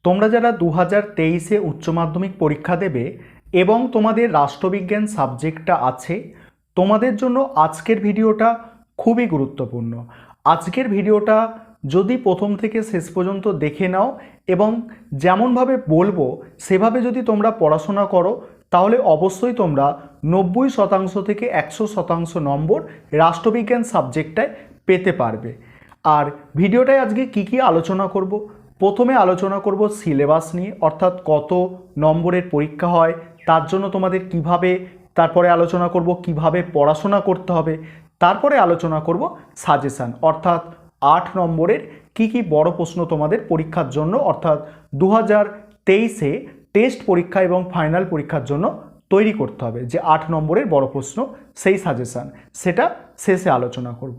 তোমরা যারা 2023-এ উচ্চ মাধ্যমিক পরীক্ষা দেবে এবং তোমাদের রাষ্ট্রবিজ্ঞান সাবজেক্টটা আছে, তোমাদের জন্য আজকের ভিডিওটা খুবই গুরুত্বপূর্ণ। আজকের ভিডিওটা যদি প্রথম থেকে শেষ পর্যন্ত দেখে নাও এবং যেমনভাবে বলবো সেভাবে যদি তোমরা পড়াশোনা করো, তাহলে অবশ্যই তোমরা 90% থেকে 100% নম্বর রাষ্ট্রবিজ্ঞান সাবজেক্টটায় পেতে পারবে। আর ভিডিওটায় আজকে কি আলোচনা করব, প্রথমে আলোচনা করব সিলেবাস নিয়ে, অর্থাৎ কত নম্বরের পরীক্ষা হয়, তার জন্য তোমাদের কিভাবে, তারপরে আলোচনা করব কিভাবে পড়াশোনা করতে হবে, তারপরে আলোচনা করব সাজেশান, অর্থাৎ 8 নম্বরের কি বড় প্রশ্ন তোমাদের পরীক্ষার জন্য, অর্থাৎ 2023-এ টেস্ট পরীক্ষা এবং ফাইনাল পরীক্ষার জন্য তৈরি করতে হবে যে 8 নম্বরের বড় প্রশ্ন, সেই সাজেশান, সেটা শেষে আলোচনা করব।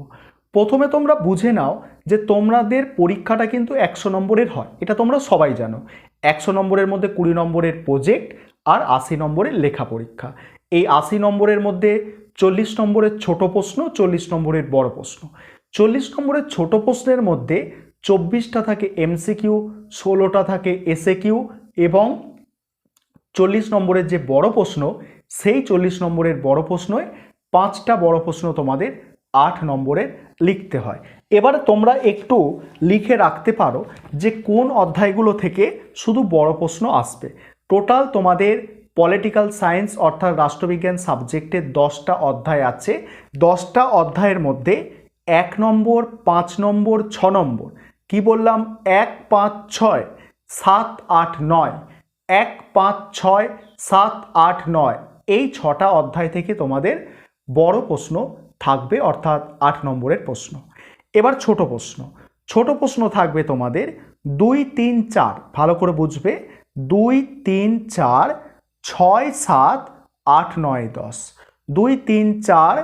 প্রথমে তোমরা বুঝে নাও যে তোমাদের পরীক্ষাটা কিন্তু 100 নম্বরের হয়, এটা তোমরা সবাই জানো। 100 নম্বরের মধ্যে 20 নম্বরের প্রজেক্ট আর 80 নম্বরের লেখা পরীক্ষা। এই 80 নম্বরের মধ্যে 40 নম্বরের ছোট প্রশ্ন, 40 নম্বরের বড় প্রশ্ন। 40 নম্বরের ছোট প্রশ্নের মধ্যে 24টা থাকে এমসিকিউ, 16টা থাকে এসএকিউ এবং 40 নম্বরের যে বড় প্রশ্ন, সেই 40 নম্বরের বড় প্রশ্নয় 5টা বড় প্রশ্ন তোমাদের 8 নম্বরের লিখতে হয়। এবারে তোমরা একটু লিখে রাখতে পারো যে কোন অধ্যায়গুলো থেকে শুধু বড় প্রশ্ন আসবে। টোটাল তোমাদের পলিটিক্যাল সায়েন্স অর্থাৎ রাষ্ট্রবিজ্ঞান সাবজেক্টে 10টা অধ্যায় আছে। 10টা অধ্যায়ের মধ্যে 1 নম্বর, 5 নম্বর, 6 নম্বর, কি বললাম, 1, 5, 6, 7, 8, 9, 1, 5, 6, 7, 8, 9, এই 6টা অধ্যায় থেকে তোমাদের বড় প্রশ্ন থাকবে, অর্থাৎ 8 নম্বরের প্রশ্ন। এবার ছোট প্রশ্ন, ছোট প্রশ্ন থাকবে তোমাদের 2, 3, 4, ভালো করে বুঝবে, 2, 3, 4, 6, 7, 8, 9, 10, 2, 3, 4,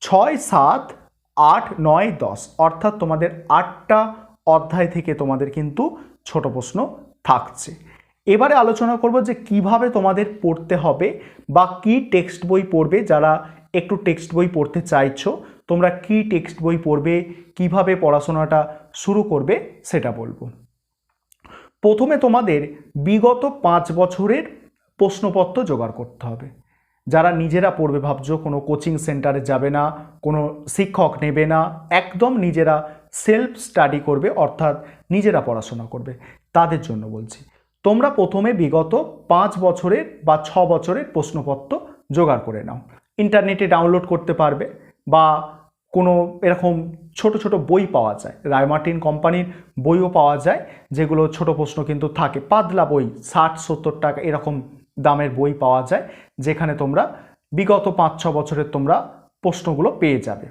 6, 7, 8, 9, 10, অর্থাৎ তোমাদের 8টা অধ্যায় থেকে তোমাদের কিন্তু ছোট প্রশ্ন থাকছে। এবারে আলোচনা করব যে কিভাবে তোমাদের পড়তে হবে বা কি টেক্সট বই পড়বে। যারা একটু টেক্সট বই পড়তে চাইছো, তোমরা কি টেক্সট বই পড়বে, কিভাবে পড়াশোনাটা শুরু করবে সেটা বলবো। প্রথমে তোমাদের বিগত 5 বছরের প্রশ্নপত্র জোগাড় করতে হবে। যারা নিজেরা পড়বে ভাবছো, কোনো কোচিং সেন্টারে যাবে না, কোনো শিক্ষক নেবে না, একদম নিজেরা সেলফ স্টাডি করবে, অর্থাৎ নিজেরা পড়াশোনা করবে, তাদের জন্য বলছি। তোমরা প্রথমে বিগত 5 বছরের বা 6 বছরের প্রশ্নপত্র জোগাড় করে নাও। ইন্টারনেটে ডাউনলোড করতে পারবে বা কোনো এরকম ছোট ছোট বই পাওয়া যায়, রায় মার্টিন কোম্পানির বইও পাওয়া যায়, যেগুলো ছোট প্রশ্ন কিন্তু থাকে, পাতলা বই, 60-70 টাকা এরকম দামের বই পাওয়া যায়, যেখানে তোমরা বিগত 5-6 বছরের তোমরা প্রশ্নগুলো পেয়ে যাবে।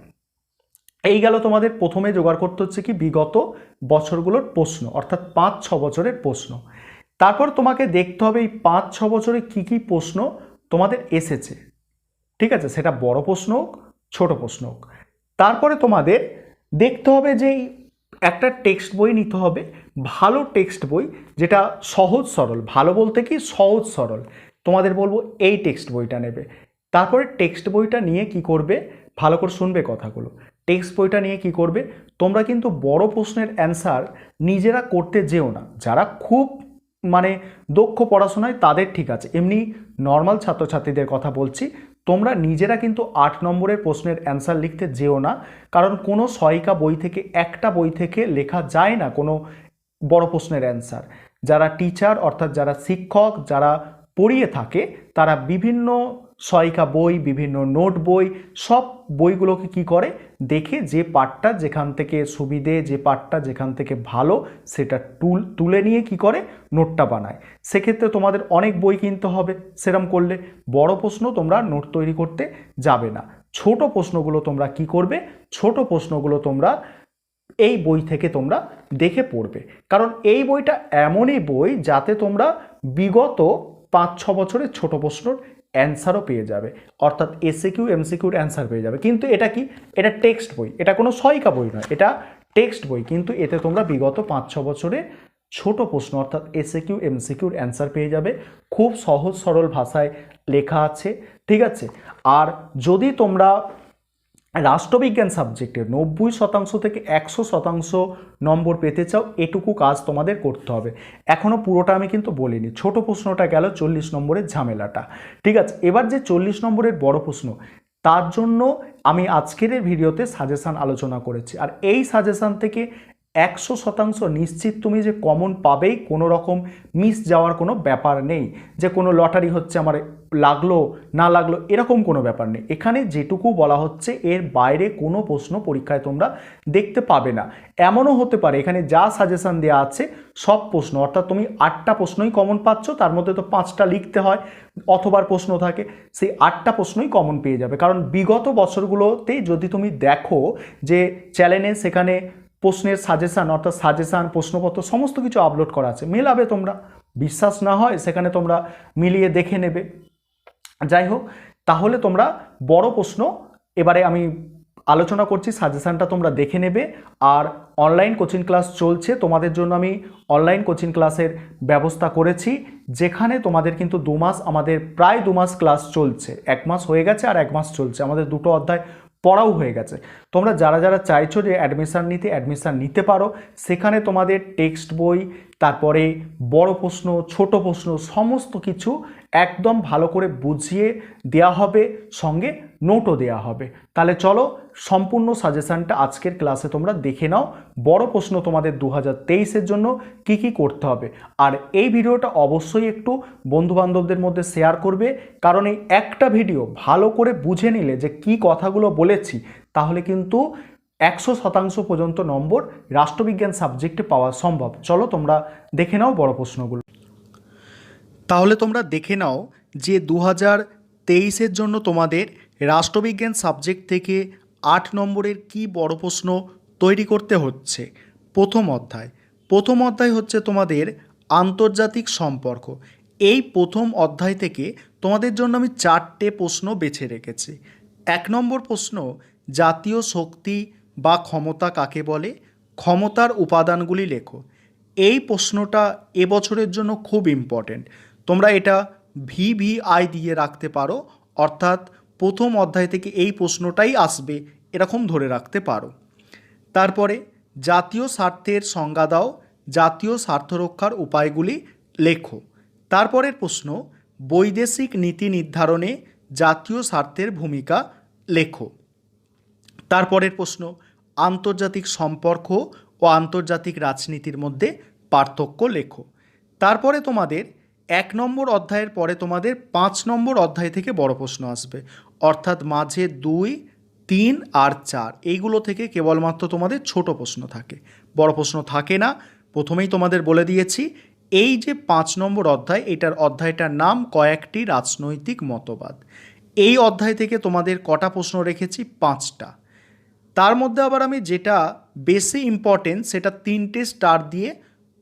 এই গেল তোমাদের প্রথমে জোগাড় করতে হচ্ছে কি বিগত বছরগুলোর প্রশ্ন, অর্থাৎ 5-6 বছরের প্রশ্ন। তারপর তোমাকে দেখতে হবে এই 5-6 বছরে কি প্রশ্ন তোমাদের এসেছে, ঠিক আছে, সেটা বড় প্রশ্ন হোক, ছোট প্রশ্ন হোক। তারপরে তোমাদের দেখতে হবে যে একটা টেক্সট বই নিতে হবে, ভালো টেক্সট বই, যেটা সহজ সরল, ভালো বলতে কি সহজ সরল, তোমাদের বলবো এই টেক্সট বইটা নেবে। তারপরে টেক্সট বইটা নিয়ে কি করবে, ভালো করে শুনবে কথাগুলো। টেক্সট বইটা নিয়ে কি করবে, তোমরা কিন্তু বড় প্রশ্নের অ্যান্সার নিজেরা করতে যেও না। যারা খুব দক্ষ পড়াশোনায় তাদের ঠিক আছে, এমনি নর্মাল ছাত্রছাত্রীদের কথা বলছি, তোমরা নিজেরা কিন্তু 8 নম্বরের প্রশ্নের অ্যান্সার লিখতে যেও না, কারণ কোনো সহায়িকা বই থেকে, একটা বই থেকে লেখা যায় না কোনো বড় প্রশ্নের অ্যান্সার। যারা টিচার অর্থাৎ যারা শিক্ষক, যারা পড়িয়ে থাকে, তারা বিভিন্ন সহায়িকা বই, বিভিন্ন নোট বই, সব বইগুলোকে কি করে দেখে, যে পার্টটা যেখান থেকে সুবিধে, যে পার্টটা যেখান থেকে ভালো, সেটা তুলে নিয়ে কি করে নোটটা বানায়। সেক্ষেত্রে তোমাদের অনেক বই কিনতে হবে। সেরকম করলে বড় প্রশ্ন তোমরা নোট তৈরি করতে যাবে না। ছোট প্রশ্নগুলো তোমরা কি করবে, ছোট প্রশ্নগুলো তোমরা এই বই থেকে তোমরা দেখে পড়বে, কারণ এই বইটা এমনই বই যাতে তোমরা বিগত 5-6 বছরের ছোট প্রশ্নর অ্যান্সারও পেয়ে যাবে, অর্থাৎ এসএকিউ এমসিকিউর অ্যান্সার পেয়ে যাবে। কিন্তু এটা কি, এটা টেক্সট বই, এটা কোনো সহায়িকা বই নয়, এটা টেক্সট বই, কিন্তু এতে তোমরা বিগত 5-6 বছরে ছোট প্রশ্ন অর্থাৎ এসএকিউ এমসিকিউর অ্যান্সার পেয়ে যাবে। খুব সহজ সরল ভাষায় লেখা আছে, ঠিক আছে। আর যদি তোমরা রাষ্ট্রবিজ্ঞান সাবজেক্টে 90% থেকে 100% নম্বর পেতে চাও, এটুকু কাজ তোমাদের করতে হবে। এখনও পুরোটা আমি কিন্তু বলিনি, ছোট প্রশ্নটা গেল 40 নম্বরের ঝামেলাটা, ঠিক আছে। এবার যে 40 নম্বরের বড় প্রশ্ন, তার জন্য আমি আজকের এই ভিডিওতে সাজেশান আলোচনা করেছি। আর এই সাজেশান থেকে 100% নিশ্চিত তুমি যে কমন পাবেই, কোনো রকম মিস যাওয়ার কোনো ব্যাপার নেই, যে কোনো লটারি হচ্ছে আমার লাগলো না লাগলো এরকম কোনো ব্যাপার নেই। এখানে যেটুকু বলা হচ্ছে এর বাইরে কোনো প্রশ্ন পরীক্ষায় তোমরা দেখতে পাবে না। এমনও হতে পারে এখানে যা সাজেশান দেওয়া আছে সব প্রশ্ন, অর্থাৎ তুমি 8টা প্রশ্নই কমন পাচ্ছ, তার মধ্যে তো 5টা লিখতে হয় অথবা প্রশ্ন থাকে, সেই 8টা প্রশ্নই কমন পেয়ে যাবে। কারণ বিগত বছরগুলোতে যদি তুমি দেখো যে চ্যানেলে সেখানে প্রশ্নের সাজেশান, অর্থাৎ সাজেশান, প্রশ্নপত্র সমস্ত কিছু আপলোড করা আছে, মেলাবে তোমরা। বিশ্বাস না হয় সেখানে তোমরা মিলিয়ে দেখে নেবে। যাই হোক, তাহলে তোমরা বড় প্রশ্ন এবারে আমি আলোচনা করছি, সাজেশানটা তোমরা দেখে নেবে। আর অনলাইন কোচিং ক্লাস চলছে, তোমাদের জন্য আমি অনলাইন কোচিং ক্লাসের ব্যবস্থা করেছি, যেখানে তোমাদের কিন্তু 2 মাস, আমাদের প্রায় 2 মাস ক্লাস চলছে। 1 মাস হয়ে গেছে আর 1 মাস চলছে, আমাদের 2টো অধ্যায় পড়াও হয়ে গেছে। তোমরা যারা যারা চাইছো যে অ্যাডমিশান নিতে পারো, সেখানে তোমাদের টেক্সট বই, তারপরে বড় প্রশ্ন, ছোট প্রশ্ন সমস্ত কিছু একদম ভালো করে বুঝিয়ে দেওয়া হবে, সঙ্গে নোটও দেওয়া হবে। তাহলে চলো সম্পূর্ণ সাজেশানটা আজকের ক্লাসে তোমরা দেখে নাও। বড় প্রশ্ন তোমাদের 2023-এর জন্য কি কি করতে হবে। আর এই ভিডিওটা অবশ্যই একটু বন্ধুবান্ধবদের মধ্যে শেয়ার করবে, কারণ এই একটা ভিডিও ভালো করে বুঝে নিলে যে কি কথাগুলো বলেছি, তাহলে কিন্তু 100% পর্যন্ত নম্বর রাষ্ট্রবিজ্ঞান সাবজেক্টে পাওয়া সম্ভব। চলো তোমরা দেখে নাও বড় প্রশ্নগুলো। তাহলে তোমরা দেখে নাও যে 2023-এর জন্য তোমাদের রাষ্ট্রবিজ্ঞান সাবজেক্ট থেকে 8 নম্বরের কি বড় প্রশ্ন তৈরি করতে হচ্ছে। প্রথম অধ্যায় হচ্ছে তোমাদের আন্তর্জাতিক সম্পর্ক। এই প্রথম অধ্যায় থেকে তোমাদের জন্য আমি 4টে প্রশ্ন বেছে রেখেছি। 1 নম্বর প্রশ্ন, জাতীয় শক্তি বা ক্ষমতা কাকে বলে, ক্ষমতার উপাদানগুলি লেখো। এই প্রশ্নটা এবছরের জন্য খুব ইম্পর্টেন্ট, তোমরা এটা ভিভিআই দিয়ে রাখতে পারো, অর্থাৎ প্রথম অধ্যায় থেকে এই প্রশ্নটাই আসবে এরকম ধরে রাখতে পারো। তারপরে জাতীয় স্বার্থের সংজ্ঞা দাও, জাতীয় স্বার্থ রক্ষার উপায়গুলি লেখো। তারপরের প্রশ্ন, বৈদেশিক নীতি নির্ধারণে জাতীয় স্বার্থের ভূমিকা লেখো। তারপরের প্রশ্ন, আন্তর্জাতিক সম্পর্ক ও আন্তর্জাতিক রাজনীতির মধ্যে পার্থক্য লেখো। তারপরে তোমাদের 1 নম্বর অধ্যায়ের পরে তোমাদের 5 নম্বর অধ্যায় থেকে বড় প্রশ্ন আসবে, অর্থাৎ মাঝে 2, 3 আর 4 এইগুলো থেকে কেবলমাত্র তোমাদের ছোট প্রশ্ন থাকে, বড় প্রশ্ন থাকে না। প্রথমেই তোমাদের বলে দিয়েছি, এই যে 5 নম্বর অধ্যায়, এটার অধ্যায়টার নাম কয়েকটি রাজনৈতিক মতবাদ। এই অধ্যায় থেকে তোমাদের কটা প্রশ্ন রেখেছি? 5টা। তার মধ্যে আবার আমি যেটা বেশি ইম্পর্টেন্ট সেটা 3টে স্টার দিয়ে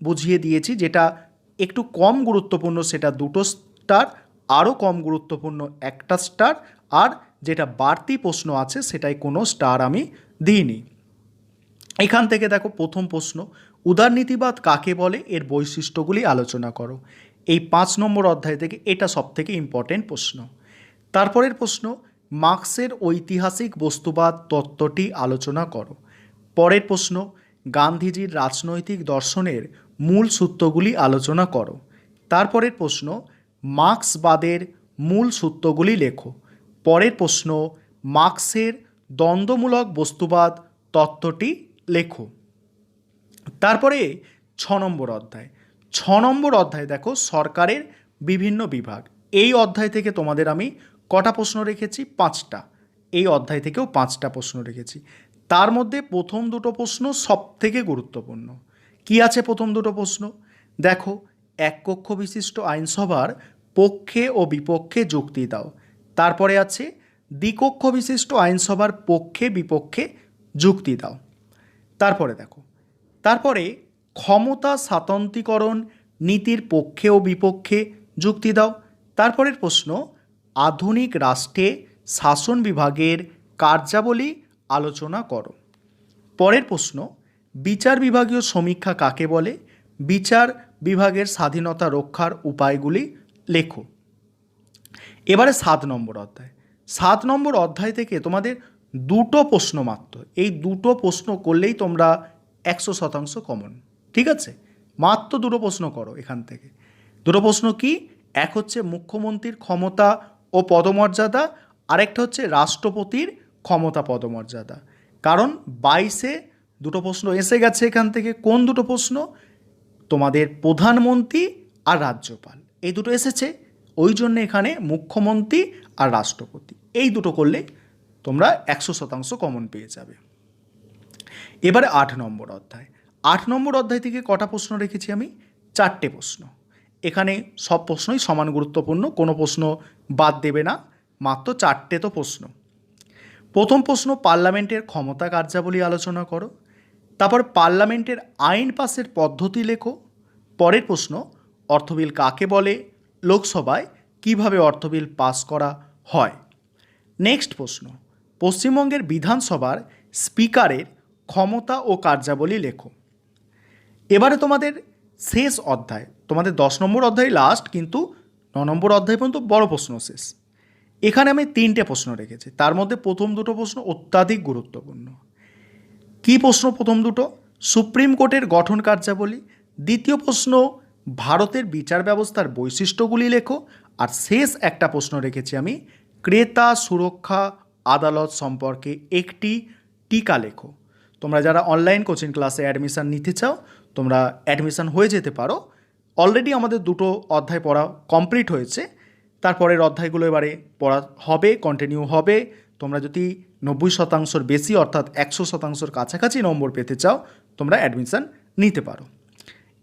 বুঝিয়ে দিয়েছি, যেটা একটু কম গুরুত্বপূর্ণ সেটা 2টো স্টার, আরও কম গুরুত্বপূর্ণ 1টা স্টার, আর যেটা বাড়তি প্রশ্ন আছে সেটাই কোনো স্টার আমি দিইনি। এখান থেকে দেখো প্রথম প্রশ্ন, উদারনীতিবাদ কাকে বলে, এর বৈশিষ্ট্যগুলি আলোচনা করো। এই 5 নম্বর অধ্যায় থেকে এটা সবথেকে ইম্পর্টেন্ট প্রশ্ন। তারপরের প্রশ্ন, মার্ক্সের ঐতিহাসিক বস্তুবাদ তত্ত্বটি আলোচনা করো। পরের প্রশ্ন, গান্ধীজির রাজনৈতিক দর্শনের মূল সূত্রগুলি আলোচনা করো। তারপরের প্রশ্ন, মার্ক্সবাদের মূল সূত্রগুলি লেখো। পরের প্রশ্ন, মার্ক্সের দ্বন্দ্বমূলক বস্তুবাদ তত্ত্বটি লেখো। তারপরে 6 নম্বর অধ্যায়। 6 নম্বর অধ্যায় দেখো সরকারের বিভিন্ন বিভাগ। এই অধ্যায় থেকে তোমাদের আমি কটা প্রশ্ন রেখেছি? 5টা। এই অধ্যায় থেকেও 5টা প্রশ্ন রেখেছি। তার মধ্যে প্রথম 2টো প্রশ্ন সব থেকে গুরুত্বপূর্ণ। কি আছে প্রথম 2টো প্রশ্ন? দেখো, এক কক্ষ বিশিষ্ট আইনসভার পক্ষে ও বিপক্ষে যুক্তি দাও। তারপরে আছে দ্বিকক্ষ বিশিষ্ট আইনসভার পক্ষে বিপক্ষে যুক্তি দাও। তারপরে দেখো, তারপরে ক্ষমতা স্বাতন্ত্র্যীকরণ নীতির পক্ষে ও বিপক্ষে যুক্তি দাও। তারপরের প্রশ্ন, আধুনিক রাষ্ট্রে শাসন বিভাগের কার্যাবলী আলোচনা করো। পরের প্রশ্ন, বিচার বিভাগীয় সমীক্ষা কাকে বলে, বিচার বিভাগের স্বাধীনতা রক্ষার উপায়গুলি লেখো। এবারে 7 নম্বর অধ্যায়। 7 নম্বর অধ্যায় থেকে তোমাদের দুটো প্রশ্ন মাত্র, এই দুটো প্রশ্ন করলেই তোমরা 100% কমন। ঠিক আছে, মাত্র দুটো প্রশ্ন করো এখান থেকে। দুটো প্রশ্ন কি? এক হচ্ছে মুখ্যমন্ত্রীর ক্ষমতা ও পদমর্যাদা, আরেকটা হচ্ছে রাষ্ট্রপতির ক্ষমতা পদমর্যাদা। কারণ 22-এ দুটো প্রশ্ন এসে গেছে এখান থেকে। কোন দুটো প্রশ্ন? তোমাদের প্রধানমন্ত্রী আর রাজ্যপাল, এই দুটো এসেছে, ওই জন্য এখানে মুখ্যমন্ত্রী আর রাষ্ট্রপতি এই দুটো করলে তোমরা 100% কমন পেয়ে যাবে। এবারে 8 নম্বর অধ্যায়। 8 নম্বর অধ্যায় থেকে কটা প্রশ্ন রেখেছি আমি? 4টে প্রশ্ন। এখানে সব প্রশ্নই সমান গুরুত্বপূর্ণ, কোনো প্রশ্ন বাদ দেবে না, মাত্র 4টে তো প্রশ্ন। প্রথম প্রশ্ন, পার্লামেন্টের ক্ষমতা কার্যাবলী আলোচনা করো। তারপর পার্লামেন্টের আইন পাসের পদ্ধতি লেখো। পরের প্রশ্ন, অর্থবিল কাকে বলে, লোকসভায় কিভাবে অর্থবিল পাস করা হয়। নেক্সট প্রশ্ন, পশ্চিমবঙ্গের বিধানসভার স্পিকারের ক্ষমতা ও কার্যাবলী লেখো। এবারে তোমাদের শেষ অধ্যায়, তোমাদের 10 নম্বর অধ্যায় লাস্ট, কিন্তু 9 নম্বর অধ্যায় পর্যন্ত বড় প্রশ্ন শেষ। এখানে আমি 3টে প্রশ্ন রেখেছি, তার মধ্যে প্রথম দুটো প্রশ্ন অত্যাধিক গুরুত্বপূর্ণ। কি প্রশ্ন প্রথম দুটো? সুপ্রিম কোর্টের গঠন কার্যাবলী। দ্বিতীয় প্রশ্ন, ভারতের বিচার ব্যবস্থার বৈশিষ্ট্যগুলি লেখো। আর শেষ একটা প্রশ্ন রেখেছি আমি, ক্রেতা সুরক্ষা আদালত সম্পর্কে একটি টিকা লেখো। তোমরা যারা অনলাইন কোচিং ক্লাসে অ্যাডমিশান নিতে চাও, তোমরা অ্যাডমিশান হয়ে যেতে পারো। অলরেডি আমাদের দুটো অধ্যায় পড়া কমপ্লিট হয়েছে, তারপরের অধ্যায়গুলো এবারে পড়া হবে, কন্টিনিউ হবে। তোমরা যদি 90% বেশি অর্থাৎ 100%-র কাছাকাছি নম্বর পেতে চাও, তোমরা অ্যাডমিশান নিতে পারো।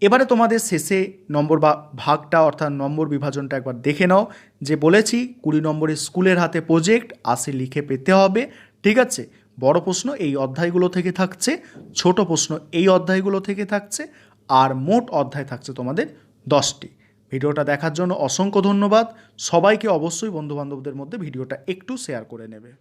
এবারে তোমাদের শেষে নম্বর বা ভাগটা অর্থাৎ নম্বর বিভাজনটা একবার দেখে নাও। যে বলেছি 20 নম্বরের স্কুলের হাতে প্রজেক্ট 80 লিখে পেতে হবে। ঠিক আছে, বড় প্রশ্ন এই অধ্যায়গুলো থেকে থাকছে, ছোট প্রশ্ন এই অধ্যায়গুলো থেকে থাকছে, আর মোট অধ্যায় থাকছে তোমাদের 10টি। ভিডিওটা দেখার জন্য অসংখ্য ধন্যবাদ। সবাইকে অবশ্যই বন্ধুবান্ধবদের মধ্যে ভিডিওটা একটু শেয়ার করে নেবে।